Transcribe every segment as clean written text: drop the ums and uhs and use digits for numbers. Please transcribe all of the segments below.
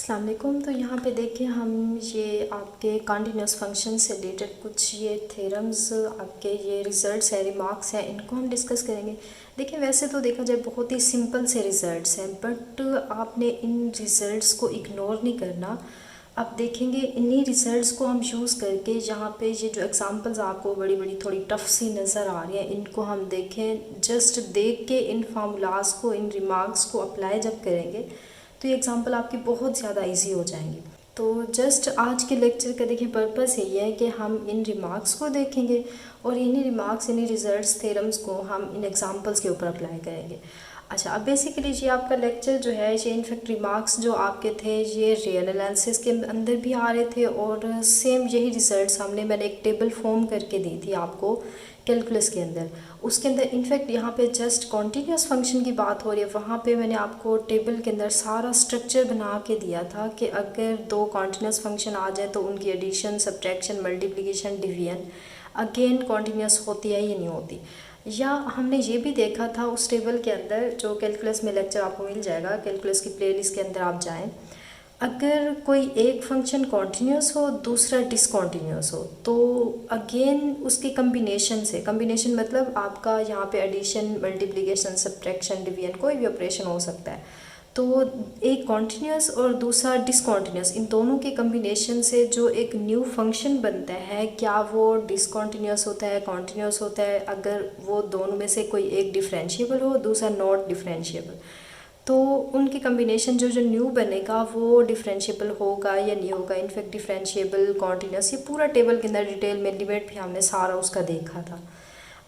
अस्सलाम वालेकुम। तो यहाँ पे देखिए हम ये आपके कंटिन्यूस फंक्शन से रिलेटेड कुछ ये थ्योरम्स आपके ये रिज़ल्ट्स है, रिमार्क्स हैं, इनको हम डिस्कस करेंगे। देखिए वैसे तो देखा जाए बहुत ही सिंपल से रिज़ल्ट्स हैं, बट आपने इन रिज़ल्ट्स को इग्नोर नहीं करना। आप देखेंगे इन्हीं रिज़ल्ट्स को हम यूज़ करके यहाँ पे ये जो एग्जांपल्स आपको बड़ी बड़ी थोड़ी टफ सी नज़र आ रही हैं, इनको हम देखें, जस्ट देख के इन फार्मूलाज को, इन रिमार्क्स को अप्लाई जब करेंगे तो ये एग्जांपल आपकी बहुत ज़्यादा इजी हो जाएंगी। तो जस्ट आज के लेक्चर का देखिए पर्पस यही है कि हम इन रिमार्क्स को देखेंगे और इन्हीं रिमार्क्स, इन्हीं रिजल्ट्स, थ्योरम्स को हम इन एग्जांपल्स के ऊपर अप्लाई करेंगे। अच्छा, अब बेसिकली ये आपका लेक्चर जो है, ये इनफैक्ट रिमार्क्स जो आपके थे ये रियल एनालिसिस के अंदर भी आ रहे थे और सेम यही रिजल्ट्स मैंने एक टेबल फॉर्म करके दी थी आपको कैलकुलस के अंदर। उसके अंदर इनफैक्ट यहाँ पे जस्ट कॉन्टीन्यूस फंक्शन की बात हो रही है, वहाँ पे मैंने आपको टेबल के अंदर सारा स्ट्रक्चर बना के दिया था कि अगर दो कॉन्टीन्यूस फंक्शन आ जाए तो उनकी addition, subtraction, multiplication, division again continues होती है या नहीं होती। या हमने ये भी देखा था उस टेबल के अंदर, जो कैलकुलस में लेक्चर आपको मिल जाएगा, कैलकुलस की प्लेलिस्ट के अंदर आप जाएं, अगर कोई एक फंक्शन कॉन्टीन्यूस हो, दूसरा डिसकॉन्टीन्यूस हो, तो अगेन उसके कम्बिनेशन मतलब आपका यहाँ पे एडिशन, मल्टीप्लिकेशन, सब्ट्रैक्शन, डिवीजन कोई भी ऑपरेशन हो सकता है। तो एक कॉन्टीन्यूस और दूसरा डिसकॉन्टीन्यूस, इन दोनों के कम्बिनेशन से जो एक न्यू फंक्शन बनता है, क्या वो डिसकॉन्टीन्यूस होता है, कॉन्टीन्यूस होता है, अगर वो दोनों में से कोई एक डिफरेंशिएबल हो, दूसरा नॉट डिफरेंशिएबल, तो उनकी कम्बिनेशन जो जो न्यू बनेगा वो डिफरेंशिएबल होगा या नहीं होगा। इनफैक्ट डिफरेंशिएबल, कॉन्टीन्यूस, ये पूरा टेबल के अंदर डिटेल में, लिमिट भी हमने सारा उसका देखा था।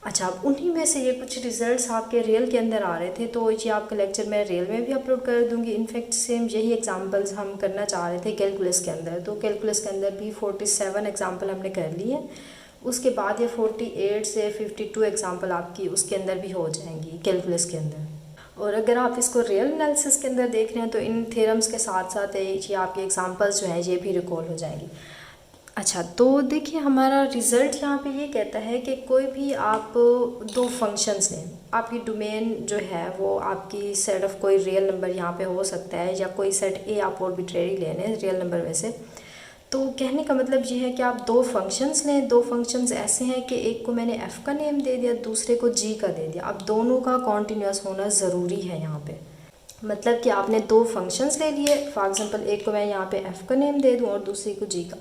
अच्छा, अब उन्हीं में से ये कुछ रिजल्ट्स आपके रियल के अंदर आ रहे थे, तो ये आपका लेक्चर मैं रियल में भी अपलोड कर दूंगी। इनफैक्ट सेम यही एग्जांपल्स हम करना चाह रहे थे कैलकुलस के अंदर, तो कैलकुलस के अंदर भी 47 एग्जांपल हमने कर लिए। उसके बाद ये 48 से 52 एग्जांपल आपकी उसके अंदर भी हो जाएंगी कैलकुलस के अंदर। और अगर आप इसको रियल एनालिसिस के अंदर देख रहे हैं तो इन थ्योरम्स के साथ साथ ये आपके एग्जांपल्स जो हैं ये भी रिकॉल हो जाएंगी। अच्छा, तो देखिए हमारा रिज़ल्ट यहाँ पे ये कहता है कि कोई भी आप दो फंक्शंस लें, आपकी डोमेन जो है वो आपकी सेट ऑफ कोई रियल नंबर यहाँ पे हो सकता है, या कोई सेट ए आप आर्बिट्रेरी ले लें रियल नंबर में से। तो कहने का मतलब ये है कि आप दो फंक्शंस लें, दो फंक्शंस ऐसे हैं कि एक को मैंने f का नेम दे दिया, दूसरे को g का दे दिया। अब दोनों का कॉन्टीन्यूस होना ज़रूरी है यहाँ पे, मतलब कि आपने दो फंक्शंस ले लिए, फॉर एग्जांपल एक को मैं यहाँ पे f का नेम दे दूँ और दूसरे को g का।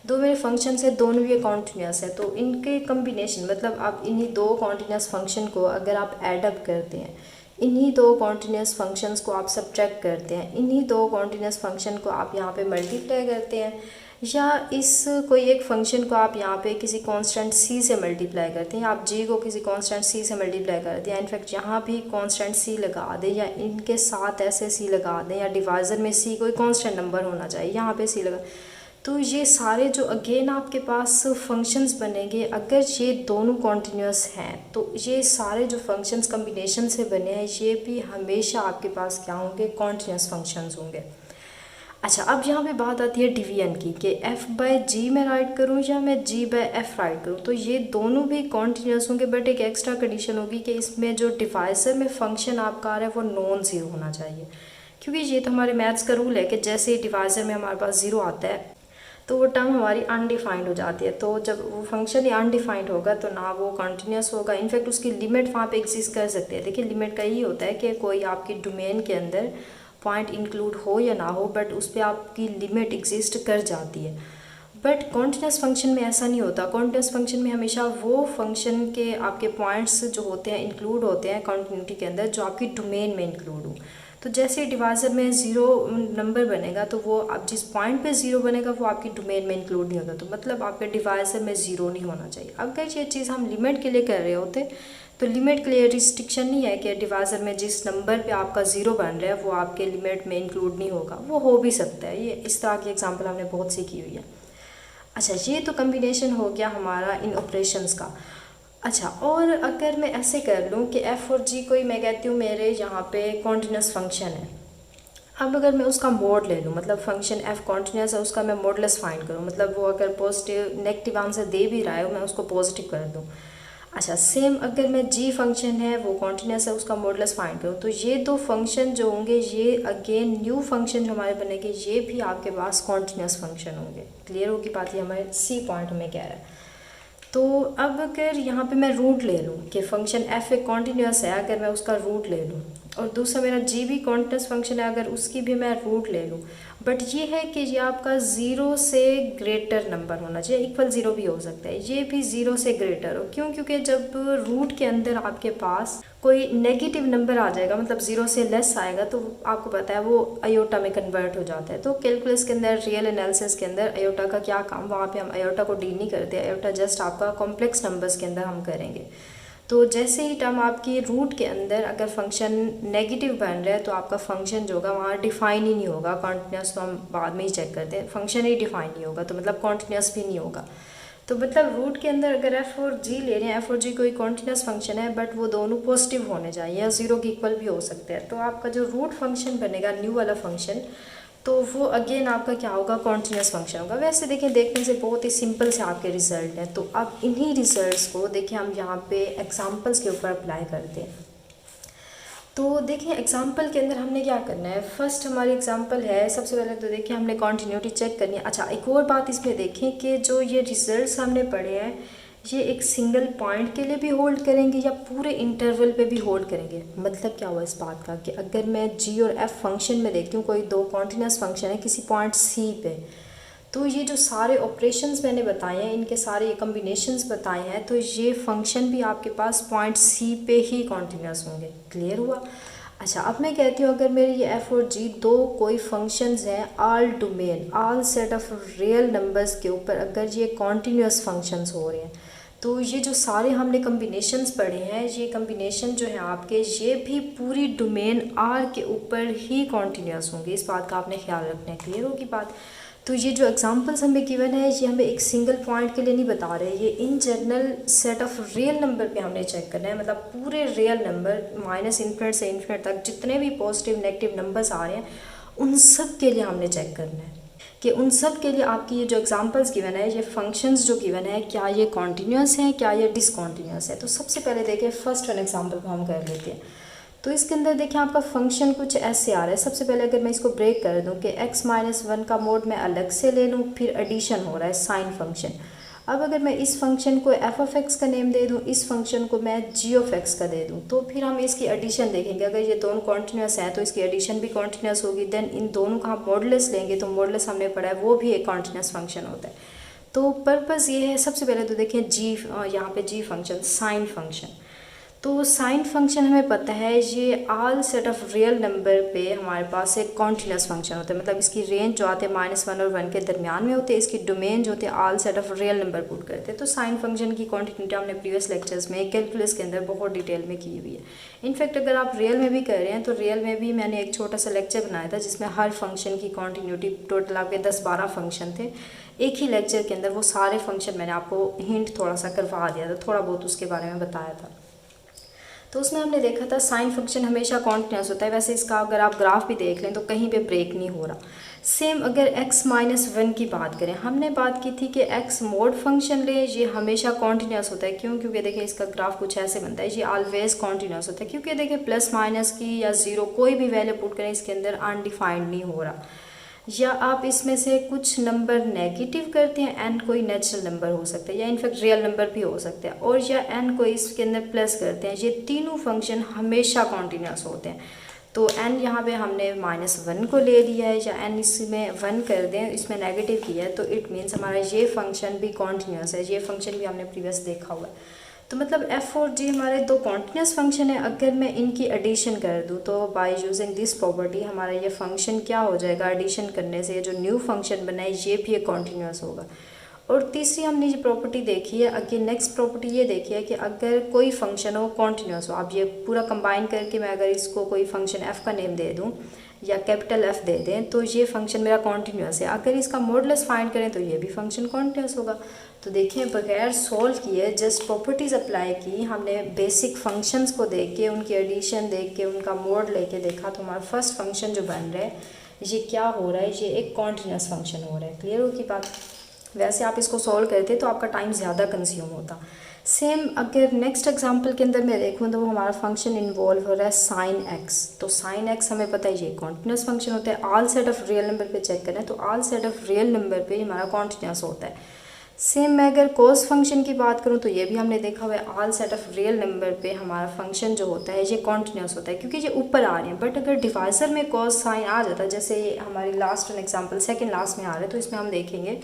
दो मेरे फंक्शंस है, दोनों ये कॉन्टीन्यूस है, तो इनके कम्बिनेशन मतलब आप इन्हीं दो कॉन्टीन्यूस फंक्शन को अगर आप ऐड अप करते हैं, इन्हीं दो कॉन्टीन्यूस फंक्शंस को आप सब्ट्रैक्ट करते हैं, इन्हीं दो कॉन्टीन्यूस फंक्शन को आप यहाँ पे मल्टीप्लाई करते हैं, या इस कोई एक फंक्शन को आप यहाँ पे किसी कांस्टेंट c से मल्टीप्लाई करते हैं, आप g को किसी कांस्टेंट c से मल्टीप्लाई करते हैं, इनफैक्ट यहाँ भी कांस्टेंट c लगा दें, या इनके साथ ऐसे c लगा दें, या डिवाइज़र में c कोई कांस्टेंट नंबर होना चाहिए, यहाँ पे c लगा, तो ये सारे जो अगेन आपके पास फंक्शंस बनेंगे, अगर ये दोनों कॉन्टीन्यूस हैं तो ये सारे जो फंक्शंस कम्बिनेशन से बने हैं ये भी हमेशा आपके पास क्या होंगे, कॉन्टीन्यूस फंक्शंस होंगे। अच्छा, अब यहाँ पे बात आती है डिवीजन की कि f बाय जी मैं राइट करूँ या मैं g बाय f राइट करूँ, तो ये दोनों भी कॉन्टीन्यूस होंगे, बट एक एक्स्ट्रा कंडीशन होगी कि इसमें जो डिवाइज़र में फंक्शन आपका आ रहा है वो नॉन ज़ीरो होना चाहिए, क्योंकि ये तो हमारे मैथ्स का रूल है कि जैसे डिवाइज़र में हमारे पास ज़ीरो आता है तो वो टर्म हमारी अनडिफाइंड हो जाती है। तो जब वो फंक्शन ही अनडिफाइंड होगा तो ना वो कंटिन्यूस होगा, इनफैक्ट उसकी लिमिट वहाँ पे एग्जिस्ट कर सकती है। देखिए लिमिट का यही होता है कि कोई आपकी डोमेन के अंदर पॉइंट इंक्लूड हो या ना हो, बट उस पर आपकी लिमिट एग्जिस्ट कर जाती है। बट कॉन्टीन्यूस फंक्शन में ऐसा नहीं होता। कॉन्टीन्यूस फंक्शन में हमेशा वो फंक्शन के आपके पॉइंट्स जो होते हैं इंक्लूड होते हैं कॉन्टिन्यूटी के अंदर जो आपकी डोमेन में इंक्लूड हो। तो जैसे डिवाइज़र में ज़ीरो नंबर बनेगा तो वो आप जिस पॉइंट पे ज़ीरो बनेगा वो आपकी डोमेन में इंक्लूड नहीं होगा, तो मतलब आपके डिवाइज़र में ज़ीरो नहीं होना चाहिए। अगर ये चीज़ हम लिमिट के लिए कर रहे होते तो लिमिट के लिए रिस्ट्रिक्शन नहीं है कि डिवाइज़र में जिस नंबर पे आपका ज़ीरो बन रहा है वो आपके लिमिट में इंक्लूड नहीं होगा, वो हो भी सकता है। ये इस तरह की एग्जाम्पल हमने बहुत सी की हुई है। अच्छा, ये तो कम्बिनेशन हो गया हमारा इन ऑपरेशंस का। अच्छा, और अगर मैं ऐसे कर लूँ कि f और g कोई मैं कहती हूँ मेरे यहाँ पे कॉन्टीन्यूस फंक्शन है, अब अगर मैं उसका मोड ले लूँ, मतलब फंक्शन f कॉन्टीन्यूस है उसका मैं मॉडुलस फाइंड करूँ, मतलब वो अगर पॉजिटिव नेगेटिव आंसर दे भी रहा है मैं उसको पॉजिटिव कर दूँ। अच्छा सेम अगर मैं जी फंक्शन है वो कॉन्टिन्यूस है उसका मॉडुलस फाइंड करूँ तो ये दो फंक्शन जो होंगे ये अगेन न्यू फंक्शन जो हमारे बनेंगे ये भी आपके पास कॉन्टिन्यूस फंक्शन होंगे। क्लियर होगी बात, ये हमारे सी पॉइंट में कह रहा है। तो अब अगर यहाँ पे मैं रूट ले लूँ कि फंक्शन एफ एक कॉन्टिन्यूस है, अगर मैं उसका रूट ले लूँ और दूसरा मेरा जी भी कॉन्टिन्यूस फंक्शन है अगर उसकी भी मैं रूट ले लूँ, बट ये है कि ये आपका ज़ीरो से ग्रेटर नंबर होना चाहिए, इक्वल ज़ीरो भी हो सकता है, ये भी ज़ीरो से ग्रेटर हो। क्यों? क्योंकि जब रूट के अंदर आपके पास कोई नेगेटिव नंबर आ जाएगा मतलब ज़ीरो से लेस आएगा तो आपको पता है वो अयोटा में कन्वर्ट हो जाता है। तो कैलकुलस के अंदर, रियल एनालिसिस के अंदर अयोटा का क्या काम, वहाँ पे हम अयोटा को डील नहीं करते, अयोटा जस्ट आपका कॉम्प्लेक्स नंबर्स के अंदर हम करेंगे। तो जैसे ही टर्म आपकी रूट के अंदर अगर फंक्शन नेगेटिव बन रहा है तो आपका फंक्शन जो होगा वहाँ डिफाइन ही नहीं होगा, कॉन्टिन्यूस तो हम बाद में ही चेक करते हैं, फंक्शन ही डिफाइन नहीं होगा तो मतलब कॉन्टिन्यूस भी नहीं होगा। तो मतलब रूट के अंदर अगर एफ और जी ले रहे हैं, एफ और जी कोई कॉन्टिन्यूस फंक्शन है बट वो दोनों पॉजिटिव होने चाहिए या ज़ीरो के इक्वल भी हो सकते हैं, तो आपका जो रूट फंक्शन बनेगा न्यू वाला फंक्शन तो वो अगेन आपका क्या होगा, कॉन्टिन्यूस फंक्शन होगा। वैसे देखिए देखने से बहुत ही सिंपल से आपके रिजल्ट हैं। तो अब इन्हीं रिजल्ट्स को देखिए हम यहाँ पे एग्जांपल्स के ऊपर अप्लाई करते हैं। तो देखिए एग्जाम्पल के अंदर हमने क्या करना है, फर्स्ट हमारी एग्जाम्पल है, सबसे पहले तो देखिए हमने कॉन्टिन्यूटी चेक करनी है। अच्छा एक और बात इसमें देखें कि जो ये रिजल्ट्स हमने पढ़े हैं ये एक सिंगल पॉइंट के लिए भी होल्ड करेंगे या पूरे इंटरवल पे भी होल्ड करेंगे। मतलब क्या हुआ इस बात का कि अगर मैं जी और एफ फंक्शन में देखती हूँ कोई दो कॉन्टिन्यूस फंक्शन है किसी पॉइंट सी पे, तो ये जो सारे ऑपरेशंस मैंने बताए हैं इनके सारे ये कम्बिनेशंस बताए हैं तो ये फंक्शन भी आपके पास पॉइंट सी पे ही कॉन्टिन्यूस होंगे। क्लियर हुआ? अच्छा अब मैं कहती हूँ अगर मेरे ये एफ और जी दो कोई फंक्शंस हैं all domain, all set of real numbers के ऊपर अगर ये कॉन्टिन्यूस फंक्शंस हो रहे हैं तो ये जो सारे हमने कम्बिनेशंस पढ़े हैं ये कम्बिनेशन जो है आपके ये भी पूरी डोमेन आर के ऊपर ही कॉन्टिन्यूस होंगे। इस बात का आपने ख्याल रखना है। क्लियर होगी बात? तो ये जो एग्जांपल्स हमें गिवन है ये हमें एक सिंगल पॉइंट के लिए नहीं बता रहे, ये in general set of real number पे हमने चेक करना है। मतलब पूरे रियल नंबर माइनस इन्फिनिट से इन्फिनिट तक जितने भी पॉजिटिव नेगेटिव नंबर्स आ रहे हैं उन सब के लिए हमने चेक करना है कि उन सब के लिए आपकी ये जो एग्जांपल्स गिवन है ये फंक्शंस जो गिवन है क्या ये कॉन्टीन्यूस हैं क्या ये डिसकॉन्टीन्यूस है। तो सबसे पहले देखिए फर्स्ट वन एग्जांपल को हम कर लेते हैं। तो इसके अंदर देखिए आपका फंक्शन कुछ ऐसे आ रहा है। सबसे पहले अगर मैं इसको ब्रेक कर दूं कि x-1 का मोड मैं अलग से ले लूं, फिर एडिशन हो रहा है साइन फंक्शन। अब अगर मैं इस फंक्शन को f(x) का नेम दे दूं, इस फंक्शन को मैं g(x) का दे दूं, तो फिर हम इसकी एडिशन देखेंगे। अगर ये दोनों कॉन्टिन्यूस हैं तो इसकी एडिशन भी कॉन्टिन्यूस होगी। देन इन दोनों का हम मॉडुलस लेंगे तो मॉडुलस हमने पढ़ा है वो भी एक कॉन्टिन्यूस फंक्शन होता है। तो पर्पज़ ये है, सबसे पहले तो देखें जी, यहाँ पे जी फंक्शन साइन फंक्शन। तो साइन फंक्शन हमें पता है ये आल सेट ऑफ रियल नंबर पे हमारे पास एक कॉन्टिन्यूस फंक्शन होता है। मतलब इसकी रेंज जो आते हैं -1 और 1 के दरमियान में होते हैं, इसकी डोमेन जो होती है all set of real number put करते हैं। तो साइन फंक्शन की कॉन्टिन्यूटी हमने प्रीवियस लेक्चर्स में कैलकुलस के अंदर बहुत डिटेल में की हुई है। इनफैक्ट अगर आप रियल में भी कर रहे हैं तो रियल में भी मैंने एक छोटा सा लेक्चर बनाया था जिसमें हर फंक्शन की कॉन्टिन्यूटी, टोटल आपके 10-12 फंक्शन थे। एक ही लेक्चर के अंदर वो सारे फंक्शन मैंने आपको हिंट थोड़ा सा करवा दिया था, थोड़ा बहुत उसके बारे में बताया था। तो उसमें हमने देखा था साइन फंक्शन हमेशा कॉन्टिन्यूस होता है। वैसे इसका अगर आप ग्राफ भी देख लें तो कहीं पे ब्रेक नहीं हो रहा। सेम अगर x-1 की बात करें, हमने बात की थी कि x मोड फंक्शन ले ये हमेशा कॉन्टिन्यूस होता है। क्यों? क्योंकि देखिए इसका ग्राफ कुछ ऐसे बनता है, ये ऑलवेज कॉन्टिन्यूस होता है। क्योंकि देखिए प्लस माइनस की या ज़ीरो कोई भी वैल्यू पुट करें इसके अंदर अनडिफाइंड नहीं हो रहा। या आप इसमें से कुछ नंबर नेगेटिव करते हैं, एन कोई नेचुरल नंबर हो सकता है या इनफैक्ट रियल नंबर भी हो सकता है, और या एन को इसके अंदर प्लस करते हैं, ये तीनों फंक्शन हमेशा कॉन्टिन्यूस होते हैं। तो एन यहाँ पे हमने -1 को ले लिया है या एन इसमें 1 कर दें, इसमें नेगेटिव किया है, तो इट मीन्स हमारा ये फंक्शन भी कॉन्टिन्यूस है। ये फंक्शन भी हमने प्रीवियस देखा हुआ है। तो मतलब एफ और जी हमारे दो कॉन्टिन्यूस फंक्शन है। अगर मैं इनकी एडिशन कर दूँ तो बाय यूजिंग दिस प्रॉपर्टी हमारा ये फंक्शन क्या हो जाएगा, एडिशन करने से जो न्यू फंक्शन बना है ये भी एक कॉन्टिन्यूस होगा। और तीसरी हमने ये प्रॉपर्टी देखी है। अगेन नेक्स्ट प्रॉपर्टी ये देखी है कि अगर कोई फंक्शन हो कॉन्टिन्यूस हो, आप ये पूरा कंबाइन करके मैं अगर इसको कोई फंक्शन एफ़ का नेम दे दूँ या कैपिटल एफ दे दें तो ये फंक्शन मेरा कॉन्टिन्यूस है। अगर इसका मॉडुलस फाइंड करें तो ये भी फंक्शन कॉन्टिन्यूस होगा। तो देखिए बगैर सॉल्व किए जस्ट प्रॉपर्टीज़ अप्लाई की, हमने बेसिक फंक्शंस को देख के उनकी एडिशन देख के उनका मोड लेके देखा तो हमारा फर्स्ट फंक्शन जो बन रहा है ये क्या हो रहा है, ये एक कॉन्टिन्यूस फंक्शन हो रहा है। क्लियर हो की बात? वैसे आप इसको सॉल्व करते तो आपका टाइम ज़्यादा कंज्यूम होता। सेम अगर नेक्स्ट एग्जांपल के अंदर मैं देखूँ तो वो हमारा फंक्शन इन्वॉल्व हो रहा है साइन एक्स। तो साइन एक्स हमें पता है ये कॉन्टिन्यूस फंक्शन होता है। All set of real number पे चेक करें तो all set of real number पे हमारा कॉन्टिन्यूस होता है। सेम मैं अगर कोस फंक्शन की बात करूँ तो ये भी हमने देखा हुआ है all set of real number पे हमारा फंक्शन जो होता है ये कॉन्टिन्यूस होता है क्योंकि ये ऊपर आ रहे हैं। बट अगर डिवाइजर में कोस साइन आ जाता है, जैसे हमारी लास्ट एग्जांपल सेकंड लास्ट में आ रहा है, तो इसमें हम देखेंगे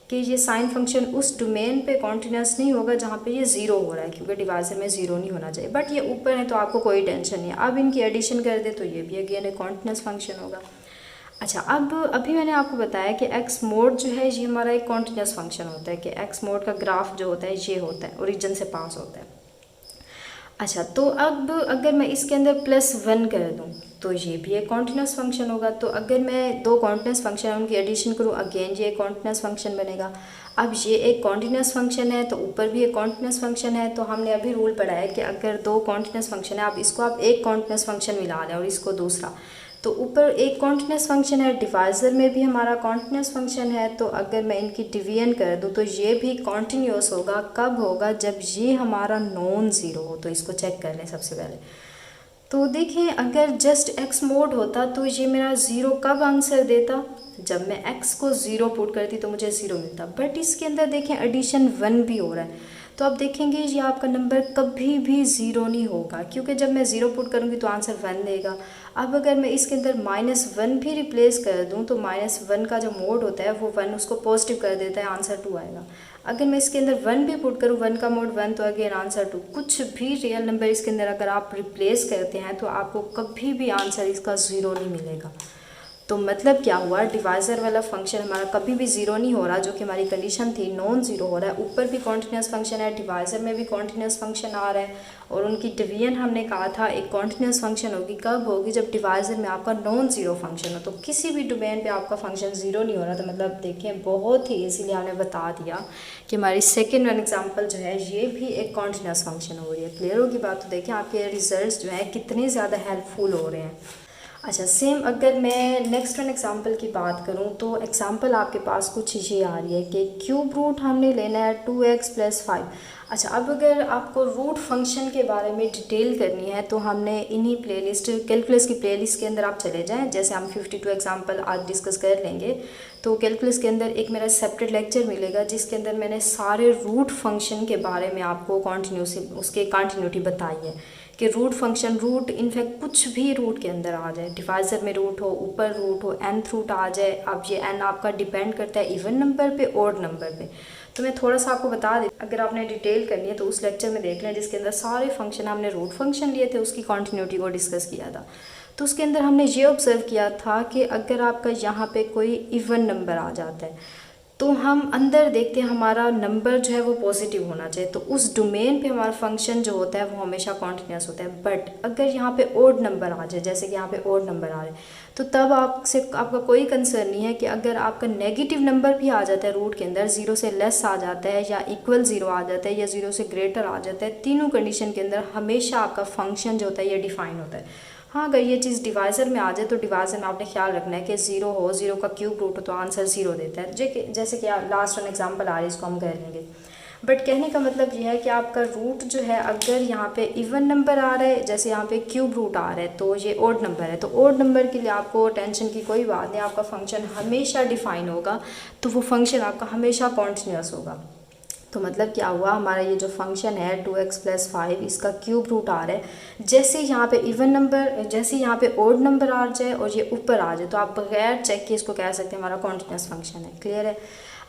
कि ये साइन फंक्शन उस डोमेन पे कॉन्टिन्यूस नहीं होगा जहाँ पे ये ज़ीरो हो रहा है, क्योंकि डिवाइजर में ज़ीरो नहीं होना चाहिए। बट ये ऊपर है तो आपको कोई टेंशन नहीं है। अब इनकी एडिशन कर दे तो ये भी अगेन एक कॉन्टिन्यूस फंक्शन होगा। अच्छा, अब अभी मैंने आपको बताया कि एक्स मोड जो है ये हमारा एक कॉन्टिन्यूस फंक्शन होता है, कि एक्स मोड का ग्राफ जो होता है ये होता है, ओरिजिन से पास होता है। अच्छा, तो अब अगर मैं इसके अंदर +1 कर दूँ तो ये भी एक कॉन्टिन्यूस फंक्शन होगा। तो अगर मैं दो कॉन्टिन्यूस फंक्शन है उनकी एडिशन करूँ, अगेन ये एक कॉन्टिन्यूस फंक्शन बनेगा। अब ये एक कॉन्टिन्यूस फंक्शन है तो ऊपर भी एक कॉन्टिन्यूस फंक्शन है। तो हमने अभी रूल पढ़ा है कि अगर दो कॉन्टिन्यूस फंक्शन है, आप एक कॉन्टिन्यूस फंक्शन मिला लें और इसको दूसरा, तो ऊपर एक कॉन्टिन्यूस फंक्शन है, डिवाइजर में भी हमारा कॉन्टिन्यूस फंक्शन है। तो अगर मैं इनकी डिवीजन कर दूँ तो ये भी कॉन्टिन्यूस होगा। कब होगा? जब ये हमारा नॉन ज़ीरो हो। तो इसको चेक कर लें सबसे पहले। तो देखें, अगर जस्ट एक्स मोड होता तो ये मेरा ज़ीरो कब आंसर देता? जब मैं एक्स को ज़ीरो पुट करती तो मुझे ज़ीरो मिलता। बट इसके अंदर देखें एडिशन 1 भी हो रहा है, तो आप देखेंगे ये आपका नंबर कभी भी ज़ीरो नहीं होगा, क्योंकि जब मैं ज़ीरो पुट करूँगी तो आंसर 1 देगा। अब अगर मैं इसके अंदर -1 भी रिप्लेस कर दूँ तो -1 का जो मोड होता है वो 1 उसको पॉजिटिव कर देता है, आंसर 2 आएगा। अगर मैं इसके अंदर 1 भी पुट करूँ, 1 का मोड 1, तो अगेन आंसर 2। कुछ भी रियल नंबर इसके अंदर अगर आप रिप्लेस करते हैं तो आपको कभी भी आंसर इसका ज़ीरो नहीं मिलेगा। तो मतलब क्या हुआ? डिवाइजर वाला फंक्शन हमारा कभी भी ज़ीरो नहीं हो रहा, जो कि हमारी कंडीशन थी, नॉन ज़ीरो हो रहा है। ऊपर भी कॉन्टिन्यूस फंक्शन है, डिवाइजर में भी कॉन्टिन्यूस फंक्शन आ रहा है, और उनकी डिवीजन हमने कहा था एक कॉन्टिन्यूस फंक्शन होगी। कब होगी? जब डिवाइजर में आपका नॉन ज़ीरो फंक्शन हो। तो किसी भी डोमेन पे आपका फंक्शन ज़ीरो नहीं हो रहा। तो मतलब देखें, बहुत ही इजीली हमने बता दिया कि हमारी सेकेंड वन एग्जाम्पल जो है ये भी एक कॉन्टिन्यूस फंक्शन हो रही है। क्लियर होगी बात? तो देखें आपके रिजल्ट जो है कितने ज़्यादा हेल्पफुल हो रहे हैं। अच्छा, सेम अगर मैं नेक्स्ट वन एग्जांपल की बात करूं तो एग्जांपल आपके पास कुछ ये आ रही है कि क्यूब रूट हमने लेना है 2x + 5। अच्छा, अब अगर आपको रूट फंक्शन के बारे में डिटेल करनी है तो हमने इन्हीं प्लेलिस्ट, कैलकुलस की प्लेलिस्ट के अंदर आप चले जाएं। जैसे हम 52 एग्जांपल आज डिस्कस कर लेंगे, तो कैलकुलस के अंदर एक मेरा सेपरेट लेक्चर मिलेगा जिसके अंदर मैंने सारे रूट फंक्शन के बारे में आपको उसके कंटिन्यूटी बताई है कि रूट फंक्शन, रूट इनफैक्ट कुछ भी रूट के अंदर आ जाए, डिवाइजर में रूट हो, ऊपर रूट हो, nth रूट आ जाए। अब ये n आपका डिपेंड करता है इवन नंबर पे, ऑड नंबर पे। तो मैं थोड़ा सा आपको बता दें, अगर आपने डिटेल करनी है तो उस लेक्चर में देख लें जिसके अंदर सारे फंक्शन, हमने रूट फंक्शन लिए थे उसकी कॉन्टीन्यूटी को डिस्कस किया था। तो उसके अंदर हमने ये ऑब्जर्व किया था कि अगर आपका यहाँ पे कोई इवन नंबर आ जाता है तो हम अंदर देखते हैं हमारा नंबर जो है वो पॉजिटिव होना चाहिए, तो उस डोमेन पे हमारा फंक्शन जो होता है वो हमेशा कॉन्टिन्यूस होता है। बट अगर यहाँ पे ओड नंबर आ जाए, जैसे कि यहाँ पे ओड नंबर आ रहे हैं, तो तब आपका कोई कंसर्न नहीं है कि अगर आपका नेगेटिव नंबर भी आ जाता है रूट के अंदर, 0 से लेस आ जाता है या इक्वल 0 आ जाता है या 0 से ग्रेटर आ जाता है, तीनों कंडीशन के अंदर हमेशा आपका फंक्शन जो होता है ये डिफाइन होता है। हाँ, अगर ये चीज़ डिवाइजर में आ जाए तो डिवाइजर में आपने ख्याल रखना है कि 0 हो, 0 का क्यूब रूट हो तो आंसर 0 देता है। जैसे कि लास्ट वन एग्जांपल आ रही है, इसको हम कर लेंगे। बट कहने का मतलब ये है कि आपका रूट जो है, अगर यहाँ पे इवन नंबर आ रहा है, जैसे यहाँ पे क्यूब रूट आ रहा है, तो ये ओड नंबर है, तो ओड नंबर के लिए आपको टेंशन की कोई बात नहीं, आपका फंक्शन हमेशा डिफाइन होगा, तो वो फंक्शन आपका हमेशा कॉन्टिन्यूस होगा। तो मतलब क्या हुआ, हमारा ये जो फंक्शन है 2x + 5, इसका क्यूब रूट आ रहा है, जैसे यहाँ पे इवन नंबर, जैसे यहाँ पे ओड नंबर आ जाए और ये ऊपर आ जाए तो आप बगैर चेक किए इसको कह सकते हैं हमारा कॉन्टिन्यूस फंक्शन है। क्लियर है?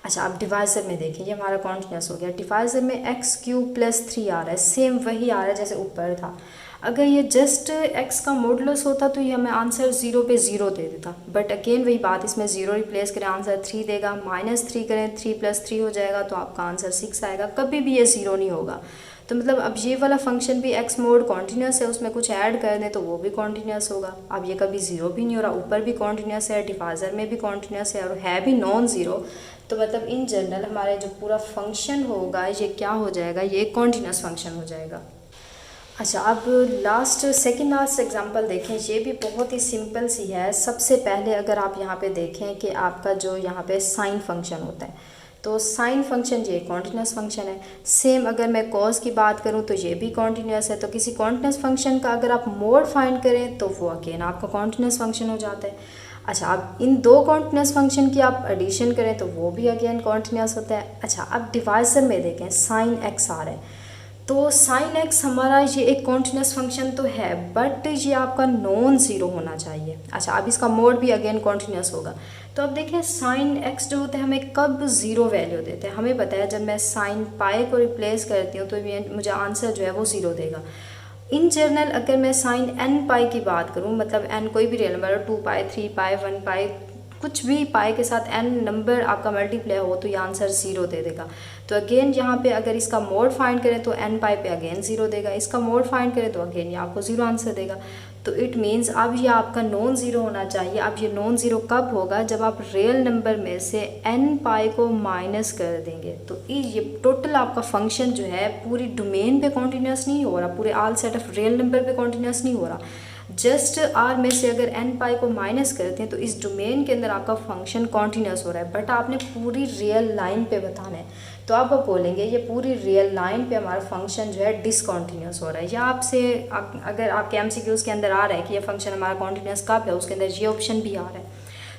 अच्छा, आप डिवाइजर में देखें, ये हमारा कॉन्टिन्यूस हो गया। डिवाइजर में x³ + 3 आ रहा है, सेम वही आ रहा है जैसे ऊपर था। अगर ये जस्ट x का मॉडुलस होता तो ये हमें आंसर 0 पे 0 दे देता। बट अगेन वही बात, इसमें 0 रिप्लेस करें आंसर 3 देगा, -3 करें 3 + 3 हो जाएगा तो आपका आंसर 6 आएगा। कभी भी ये 0 नहीं होगा। तो मतलब अब ये वाला फंक्शन भी x मोड कॉन्टिन्यूस है, उसमें कुछ ऐड कर दें तो वो भी कॉन्टिन्यूस होगा। अब ये कभी 0 भी नहीं हो रहा, ऊपर भी कॉन्टिन्यूस है, डिवाइजर में भी कॉन्टिन्यूस है और है भी नॉन ज़ीरो। तो मतलब इन जनरल हमारे जो पूरा फंक्शन होगा ये क्या हो जाएगा, ये कॉन्टिन्यूस फंक्शन हो जाएगा। अच्छा, अब सेकेंड लास्ट एग्जांपल देखें, ये भी बहुत ही सिंपल सी है। सबसे पहले अगर आप यहाँ पे देखें कि आपका जो यहाँ पे साइन फंक्शन होता है, तो साइन फंक्शन ये कॉन्टिन्यूस फंक्शन है। सेम अगर मैं कॉस की बात करूँ तो ये भी कॉन्टिन्यूस है। तो किसी कॉन्टिन्यूस फंक्शन का अगर आप मोड फाइंड करें तो वो अगेन आपका कॉन्टिन्यूस फंक्शन हो जाता है। अच्छा, अब इन दो कॉन्टिन्यूस फंक्शन की आप एडिशन करें तो वो भी अगेन कॉन्टिन्यूस होता है। अच्छा, अब डिवाइजर में देखें साइन एक्स आ रहा है, तो साइन एक्स हमारा ये एक कॉन्टिन्यूस फंक्शन तो है, बट ये आपका नॉन ज़ीरो होना चाहिए। अच्छा, अब इसका मोड भी अगेन कॉन्टिन्यूस होगा। तो अब देखें साइन एक्स जो होता है हमें कब ज़ीरो वैल्यू देते हैं, हमें पता है जब मैं साइन पाई को रिप्लेस करती हूँ तो मुझे आंसर जो है वो ज़ीरो देगा। इन जनरल अगर मैं साइन एन पाई की बात करूँ, मतलब एन कोई भी रियल नंबर, 2 पाई, 3 पाई, 1 पाई, कुछ भी पाई के साथ एन नंबर आपका मल्टीप्लाई हो तो ये आंसर ज़ीरो दे देगा। तो अगेन यहाँ पे अगर इसका मोड फाइंड करें तो एन पाई पे अगेन ज़ीरो देगा, इसका मोड फाइंड करें तो अगेन ये आपको ज़ीरो आंसर देगा। तो इट मीन्स अब ये आपका नॉन ज़ीरो होना चाहिए। अब ये नॉन ज़ीरो कब होगा, जब आप रियल नंबर में से एन पाई को माइनस कर देंगे। तो ये टोटल आपका फंक्शन जो है पूरी डोमेन पे कॉन्टिन्यूस नहीं हो रहा, पूरे all set of real number पे कॉन्टिन्यूस नहीं हो रहा। जस्ट आर में से अगर एन पाई को माइनस करते हैं तो इस डोमेन के अंदर आपका फंक्शन कॉन्टिन्यूस हो रहा है, बट आपने पूरी रियल लाइन पे बताना है। तो आप बोलेंगे ये पूरी रियल लाइन पे हमारा फंक्शन जो है डिसकॉन्टिन्यूस हो रहा है, या आपसे अगर आपके एमसीक्यूज़ के अंदर आ रहा है कि ये फंक्शन हमारा कॉन्टिन्यूस कब है, उसके अंदर ये ऑप्शन भी आ रहा है।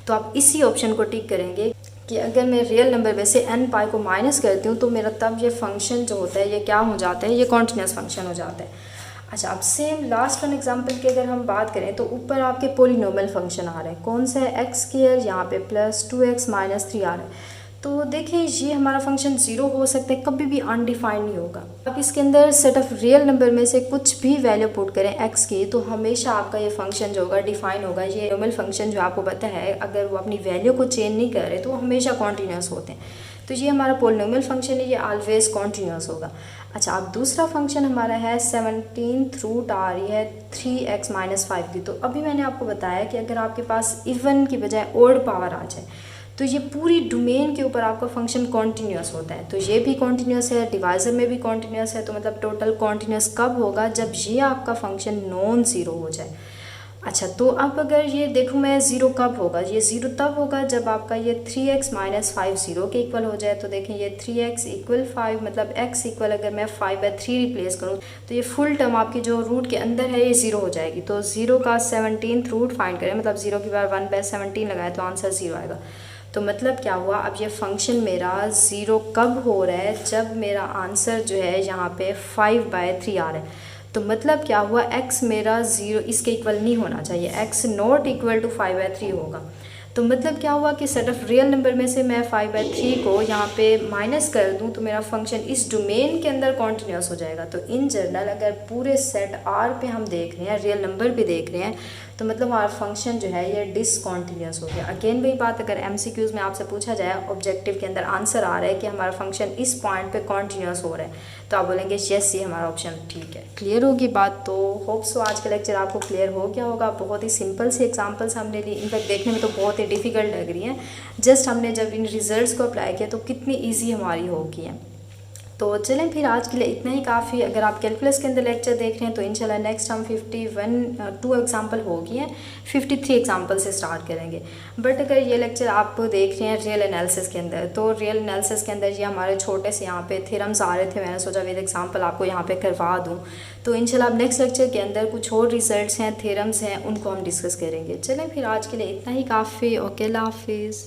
तो आप इसी ऑप्शन को टिक करेंगे कि अगर मैं रियल नंबर में से एन पाई को माइनस करती हूँ तो मेरा तब ये फंक्शन जो होता है ये क्या हो जाता है, ये कॉन्टिन्यूस फंक्शन हो जाता है। अच्छा, अब सेम लास्ट वन एग्जांपल की अगर हम बात करें तो ऊपर आपके पोलिनोमियल फंक्शन आ रहे हैं, कौन सा है, एक्स स्क्वायर, यहाँ पे प्लस 2x माइनस 3 आ रहा है। तो देखिए ये हमारा फंक्शन ज़ीरो हो सकता है, कभी भी अनडिफाइंड नहीं होगा। अब इसके अंदर सेट ऑफ रियल नंबर में से कुछ भी वैल्यू पुट करें एक्स की तो हमेशा आपका ये फंक्शन जो होगा डिफाइन होगा। ये पोलिनोमियल फंक्शन जो आपको पता है अगर वो अपनी वैल्यू को चेंज नहीं कर रहे तो वो हमेशा कॉन्टीन्यूस होते हैं। तो ये हमारा पोलिनोमियल फंक्शन है, ये ऑलवेज कॉन्टीन्यूस होगा। अच्छा, अब दूसरा फंक्शन हमारा है 17th रूट आ रही है 3x माइनस 5 की। तो अभी मैंने आपको बताया कि अगर आपके पास इवन की बजाय ओड पावर आ जाए तो ये पूरी डोमेन के ऊपर आपका फंक्शन कॉन्टीन्यूस होता है। तो ये भी कॉन्टीन्यूस है, डिवाइजर में भी कॉन्टीन्यूस है। तो मतलब टोटल कॉन्टीन्यूस कब होगा, जब ये आपका फंक्शन नॉन ज़ीरो हो जाए। अच्छा, तो अब अगर ये देखूँ मैं ज़ीरो कब होगा, ये ज़ीरो तब होगा जब आपका ये 3x माइनस 5 ज़ीरो के इक्वल हो जाए। तो देखें ये 3x इक्वल 5, मतलब x इक्वल अगर मैं 5/3 रिप्लेस करूँ तो ये फुल टर्म आपकी जो रूट के अंदर है ये ज़ीरो हो जाएगी। तो ज़ीरो का 17th रूट फाइंड करें, मतलब ज़ीरो की बार 1/17 लगाए तो आंसर ज़ीरो आएगा। तो मतलब क्या हुआ, अब ये फंक्शन मेरा ज़ीरो कब हो रहा है, जब मेरा आंसर जो है यहाँ पे 5/3 आ रहा है। तो मतलब क्या हुआ, x मेरा ज़ीरो इसके इक्वल नहीं होना चाहिए, x नॉट इक्वल टू 5/3 होगा। तो मतलब क्या हुआ कि सेट ऑफ रियल नंबर में से मैं 5/3 को यहाँ पे माइनस कर दूँ तो मेरा फंक्शन इस डोमेन के अंदर कॉन्टिन्यूस हो जाएगा। तो इन जनरल अगर पूरे सेट R पे हम देख रहे हैं, रियल नंबर पे देख रहे हैं, तो मतलब हमारा फंक्शन जो है ये डिसकॉन्टिन्यूस हो गया। अगेन वही बात, अगर MCQs में आपसे पूछा जाए ऑब्जेक्टिव के अंदर आंसर आ रहा है कि हमारा फंक्शन इस पॉइंट पे कॉन्टिन्यूस हो रहा है तो आप बोलेंगे यस ये हमारा ऑप्शन ठीक है। क्लियर होगी बात। तो होप सो आज का लेक्चर आपको क्लियर हो गया होगा। बहुत ही सिंपल सी एग्जांपल्स हमने ली, इनफैक्ट देखने में तो बहुत ही डिफ़िकल्ट लग रही हैं, जस्ट हमने जब इन रिजल्ट्स को अप्लाई किया तो कितनी ईजी हमारी होगी है। तो चलें फिर आज के लिए इतना ही काफ़ी। अगर आप कैलकुलस के अंदर लेक्चर देख रहे हैं तो इंशाल्लाह नेक्स्ट हम 2 एग्जांपल हो गई हैं, 53 एग्जांपल से स्टार्ट करेंगे। बट अगर ये लेक्चर आप देख रहे हैं रियल एनालिसिस के अंदर, तो रियल एनालिसिस के अंदर ये हमारे छोटे से यहाँ पे थ्योरम्स आ रहे थे, मैंने सोचा विद एग्जांपल आपको यहाँ पे करवा दूँ। तो इंशाल्लाह अब नेक्स्ट लेक्चर के अंदर कुछ और रिजल्ट्स हैं, थ्योरम्स हैं, उनको हम डिस्कस करेंगे। चलें फिर आज के लिए इतना ही काफ़ी। ओके, अल्लाह हाफिज़।